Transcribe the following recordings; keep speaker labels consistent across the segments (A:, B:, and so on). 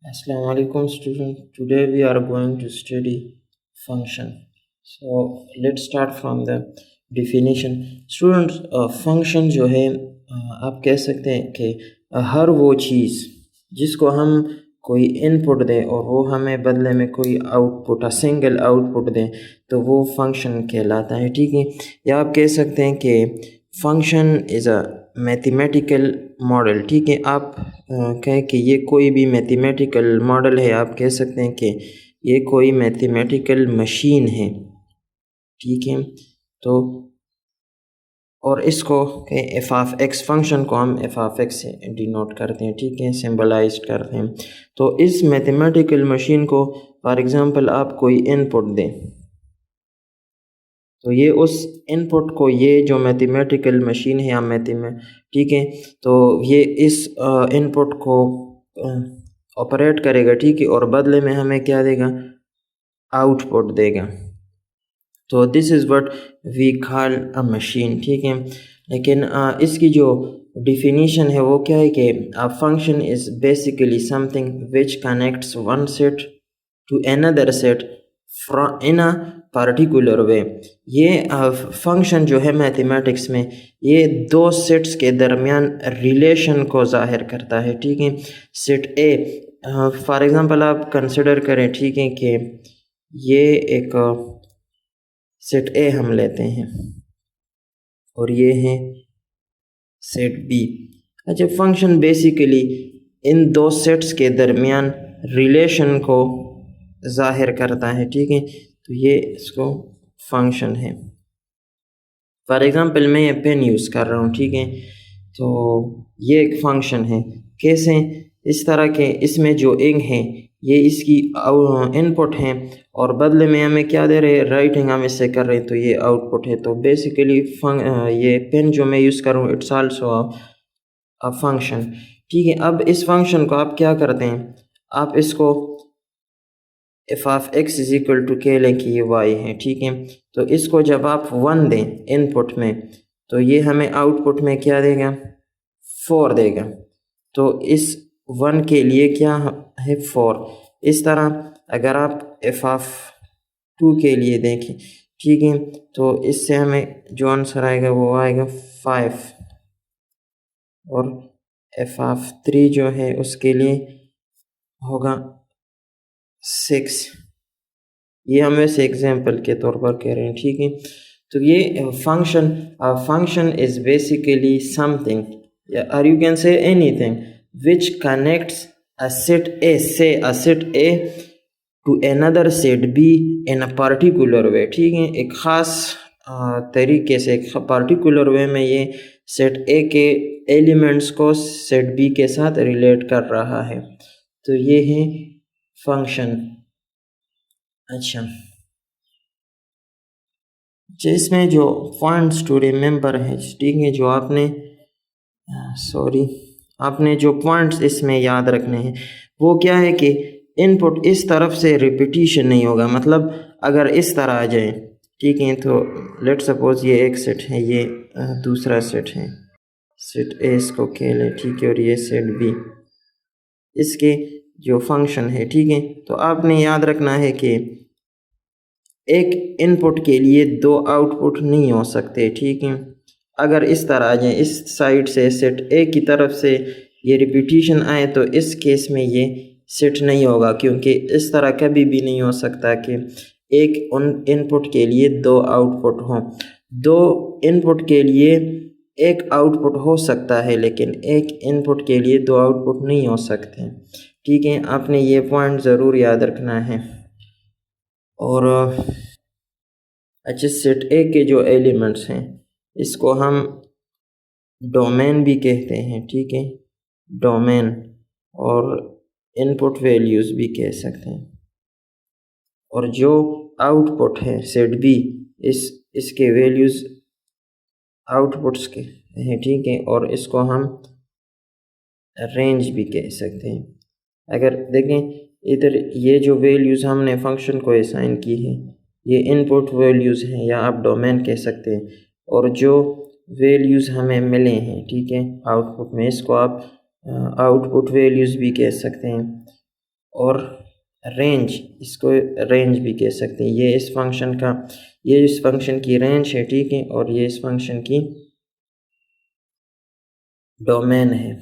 A: Assalamu alaikum student. Today we are going to study function. So let's start from the definition. Students, function जो है आप कह सकते हैं कि हर वो चीज़ जिसको हम कोई इनपुट दें और वो हमें बदले में कोई आउटपुट सिंगल आउटपुट दें तो वो फंक्शन कहलाता है, ठीक है। या आप कह सकते हैं कि function is a mathematical model, ठीक है। आप कहें कि ये कोई भी मैथमेटिकल मॉडल है, आप कह सकते हैं कि ये कोई मैथमेटिकल मशीन है, ठीक है। तो और इसको कि एफ ऑफ एक्स फंक्शन को हम एफ ऑफ एक्स से डिनोट करते हैं, ठीक है, सिंबलाइज करते हैं। तो इस मैथमेटिकल मशीन को फॉर एग्जांपल आप कोई इनपुट दें तो ये उस इनपुट को, ये जो मैथमेटिकल मशीन है या ठीक है, तो ये इस इनपुट को ऑपरेट करेगा, ठीक है, और बदले में हमें क्या देगा, आउटपुट देगा। तो this is what we call a machine, ठीक है। लेकिन इसकी जो डिफिनीशन है वो क्या है कि a function is basically something which connects one set to another set in a particular way. ये फंक्शन जो है मैथमेटिक्स में ये दो सेट्स के दरमियान रिलेशन को ज़ाहिर करता है, ठीक है। सेट ए फॉर एग्ज़ाम्पल आप कंसिडर करें, ठीक है, कि ये एक सेट ए हम लेते हैं और ये है सेट बी। अच्छा, फंक्शन बेसिकली इन दो सेट्स के दरमियान रिलेशन को ज़ाहिर करता है, ठीक है। तो ये इसको फंक्शन है। फॉर एग्ज़ाम्पल मैं ये पेन यूज़ कर रहा हूँ, ठीक है, तो ये एक फंक्शन है। कैसे? इस तरह के इसमें जो इंक है ये इसकी इनपुट है और बदले में हमें क्या दे रहे हैं, राइटिंग हम इससे कर रहे हैं, तो ये आउटपुट है। तो बेसिकली ये पेन जो मैं यूज़ कर रहा हूँ इट्स आल्सो अ फंक्शन, ठीक है। अब इस फंक्शन को आप क्या करते हैं, आप इसको f of x is equal to कह लें कि ये वाई है, ठीक है। तो इसको जब आप 1 दें इनपुट में तो ये हमें आउटपुट में क्या देगा, 4 देगा। तो इस 1 के लिए क्या है, 4। इस तरह अगर आप एफ ऑफ 2 के लिए देखें, ठीक है, तो इससे हमें जो आंसर आएगा वो आएगा 5 और एफ ऑफ 3 जो है उसके लिए होगा 6। ये हम वैसे एग्जाम्पल के तौर पर कह रहे हैं, ठीक है। तो ये फंक्शन इज बेसिकली समथिंग और you can say anything which connects a set A, say a set A to another set B in a particular way, ठीक है। एक ख़ास तरीके से, एक पर्टिकुलर वे में ये सेट A के एलिमेंट्स को सेट B के साथ रिलेट कर रहा है। तो ये है फंक्शन। अच्छा, जिसमें जो पॉइंट्स टू रिमेंबर है, ठीक है, जो आपने जो पॉइंट्स इसमें याद रखने हैं वो क्या है कि इनपुट इस तरफ से रिपीटिशन नहीं होगा। मतलब अगर इस तरह आ जाए, ठीक है, तो लेट सपोज ये एक सेट है, ये दूसरा सेट है, सेट ए इसको खेले, ठीक है, और ये सेट बी, इसके जो फंक्शन है, ठीक है। तो आपने याद रखना है कि एक इनपुट के लिए 2 आउटपुट नहीं हो सकते, ठीक है। अगर इस तरह आ जाए, इस साइड से सेट ए की तरफ से ये रिपीटिशन आए तो इस केस में ये सेट नहीं होगा, क्योंकि इस तरह कभी भी नहीं हो सकता कि एक उन इनपुट के लिए 2 आउटपुट हों। 2 इनपुट के लिए एक आउटपुट हो सकता है लेकिन एक इनपुट के लिए 2 आउटपुट नहीं हो सकते, ठीक है। आपने ये पॉइंट ज़रूर याद रखना है। और अच्छे सेट ए के जो एलिमेंट्स हैं इसको हम डोमेन भी कहते हैं, ठीक है, डोमेन, और इनपुट वैल्यूज़ भी कह सकते हैं। और जो आउटपुट है सेट बी, इसके वैल्यूज़ आउटपुट्स के हैं, ठीक है, और इसको हम रेंज भी कह सकते हैं। अगर देखें इधर ये जो वैल्यूज़ हमने फंक्शन को असाइन की है ये इनपुट वैल्यूज़ हैं या आप डोमेन कह सकते हैं, और जो वैल्यूज़ हमें मिले हैं, ठीक है, आउटपुट में, इसको आप आउटपुट वैल्यूज़ भी कह सकते हैं। اور رینج، اس کو رینج بھی کہہ سکتے ہیں، یہ اس فنکشن کا، یہ اس فنکشن کی رینج ہے، ٹھیک ہے، اور یہ اس فنکشن کی ڈومین ہے،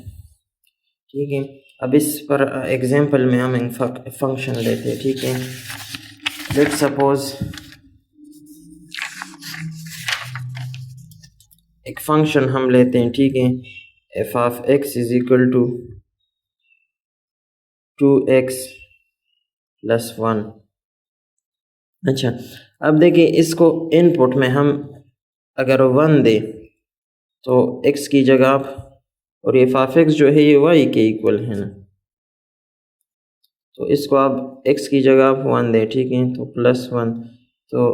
A: ٹھیک ہے۔ اب اس پر ایگزامپل میں ہم فنکشن لیتے ہیں، ٹھیک ہے۔ لیٹ سپوز ایک فنکشن ہم لیتے ہیں، ٹھیک ہے، f of x is equal to 2x plus 1۔ اچھا، اب دیکھیں اس کو ان پٹ میں ہم اگر 1 دیں تو x کی جگہ آپ، اور یہ f x جو ہے یہ y کے ایکول ہے نا، تو اس کو آپ x کی جگہ آپ 1 دیں، ٹھیک ہے، تو پلس 1، تو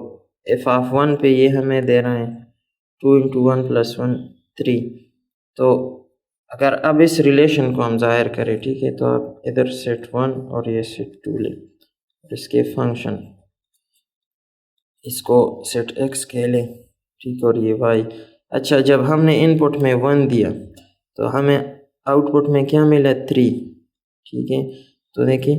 A: f آف 1 پہ یہ ہمیں دے رہا ہے 2 into 1 plus 1 3۔ تو اگر اب اس ریلیشن کو ہم ظاہر کریں، ٹھیک ہے، تو آپ ادھر سیٹ 1 اور یہ سیٹ 2 لیں، اس کے فنکشن اس کو سیٹ x کہہ لیں، ٹھیک، اور یہ y۔ اچھا، جب ہم نے ان پٹ میں 1 دیا تو ہمیں آؤٹ پٹ میں کیا ملا؟ 3، ٹھیک ہے۔ تو دیکھیں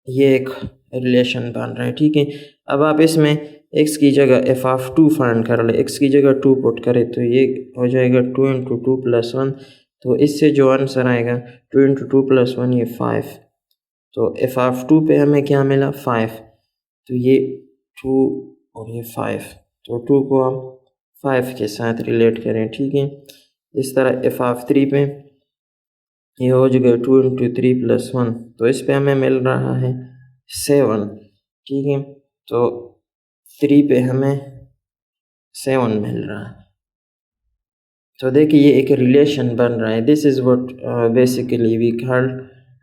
A: یہ ایک ریلیشن بن رہا ہے، ٹھیک ہے۔ اب آپ اس میں x کی جگہ f آف 2 فائنڈ کر لیں، x کی جگہ 2 پٹ کرے تو یہ ہو جائے گا 2 into 2 plus 1، تو اس سے جو آنسر آئے گا 2 into 2 plus 1 یہ 5، تو f آف 2 پہ ہمیں کیا ملا؟ 5، تو یہ 2 اور یہ 5، تو 2 کو ہم 5 کے ساتھ ریلیٹ کریں، ٹھیک ہے۔ اس طرح f آف 3 پہ یہ ہو جائے گا 2 into 3 plus 1، تو اس پہ ہمیں مل رہا ہے 7، ٹھیک ہے، تو 3 پہ ہمیں 7 مل رہا ہے۔ تو دیکھیں یہ ایک ریلیشن بن رہا ہے، this is what basically we call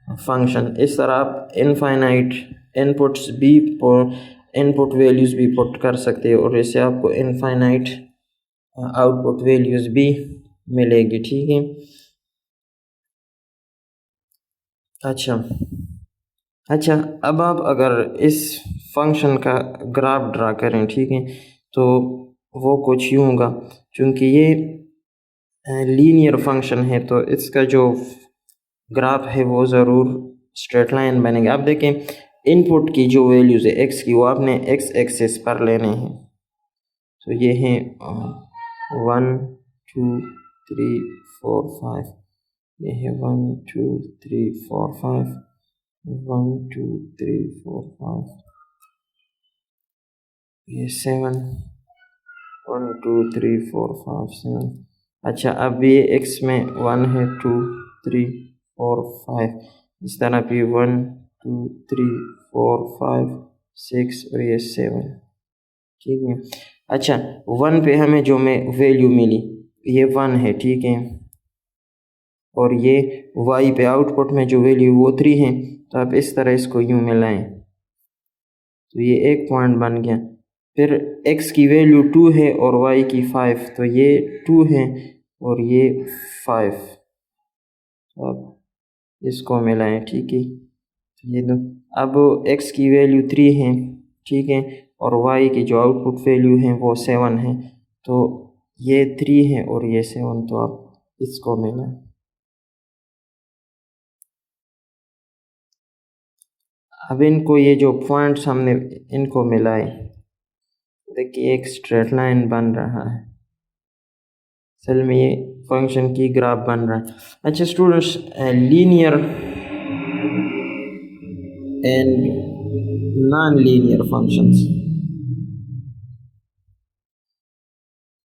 A: function. اس طرح آپ انفائنائٹ ان پٹس بھی، ان پٹ ویلیوز بھی پٹ کر سکتے ہیں، اور اس سے آپ کو انفائنائٹ آؤٹ پٹ ویلیوز بھی ملے گی، ٹھیک ہے۔ اچھا، اب آپ اگر اس فنکشن کا گراف ڈرا کریں، ٹھیک ہے، تو وہ کچھ یوں ہوگا، چونکہ یہ لینئر فنکشن ہے تو اس کا جو گراف ہے وہ ضرور اسٹریٹ لائن بنے گا۔ اب دیکھیں ان پٹ کی جو ویلیوز ہے ایکس کی، وہ آپ نے ایکس ایکسس پر لینے ہیں، تو یہ ہیں 1 2 3 4 5، یہ ہے 1 2 3 4 5، 1 2 3 4 5، یہ 7، 1 2 3 4 5 7۔ اچھا، اب یہ ایکس میں 1 ہے، 2 3 4 5، اس طرح پہ 1 2 3 4 5 6 اور یہ 7، ٹھیک ہے۔ اچھا، 1 پہ ہمیں جو ویلیو ملی یہ 1 ہے، ٹھیک ہے، اور یہ y پہ آؤٹ پٹ میں جو ویلیو وہ 3 ہیں، تو آپ اس طرح اس کو یوں ملائیں تو یہ ایک پوائنٹ بن گیا۔ پھر x کی ویلیو 2 ہے اور y کی 5، تو یہ 2 ہے اور یہ 5، اب اس کو ملائیں، ٹھیک ہے، یہ دو، اب x کی ویلیو 3 ہے، ٹھیک ہے، اور y کی جو آؤٹ پٹ ویلیو ہیں وہ 7 ہے، تو یہ 3 ہے اور یہ 7، تو آپ اس کو ملائیں۔ اب ان کو یہ جو پوائنٹس ہم نے ان کو ملائے، دیکھیے ایک اسٹریٹ لائن بن رہا ہے، اصل میں یہ فنکشن کی گراف بن رہا ہے۔ اچھا students, linear and non linear functions,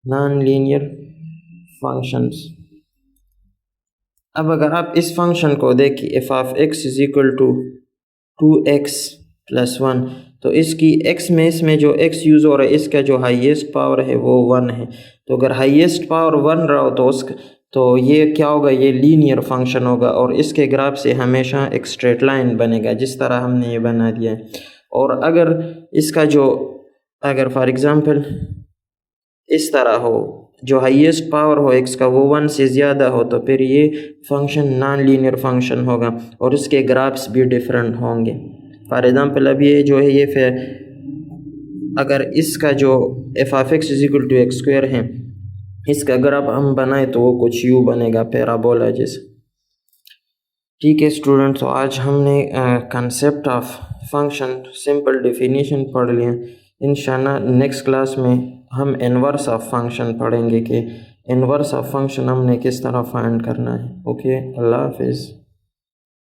A: non linear functions, اب اگر آپ اس فنکشن کو دیکھیں f of x is equal to 2x plus 1، تو اس کی x میں اس میں جو x یوز ہو رہا ہے اس کا جو ہائیسٹ پاور ہے وہ 1 ہے، تو اگر ہائیسٹ پاور 1 رہا ہو تو یہ کیا ہوگا؟ یہ لینئر فنکشن ہوگا، اور اس کے گراف سے ہمیشہ ایک اسٹریٹ لائن بنے گا جس طرح ہم نے یہ بنا دیا ہے۔ اور اگر اس کا جو اگر فار ایگزامپل اس طرح ہو، جو ہائیسٹ پاور ہو x کا وہ 1 سے زیادہ ہو، تو پھر یہ فنکشن نان لینئر فنکشن ہوگا اور اس کے گرافس بھی ڈیفرنٹ ہوں گے۔ فار ایگزامپل اب یہ جو ہے یہ اگر اس کا جو f of x is equal to x square ہے، اس کا گراف ہم بنائیں تو وہ کچھ یوں بنے گا، پیرابولا جیسا، ٹھیک ہے اسٹوڈنٹس، آج ہم نے concept of function simple definition پڑھ لیا. انشاءاللہ نیکسٹ کلاس میں ہم انورس آف فنکشن پڑھیں گے کہ انورس آف فنکشن ہم نے کس طرح فائنڈ کرنا ہے. اوکے، اللہ حافظ.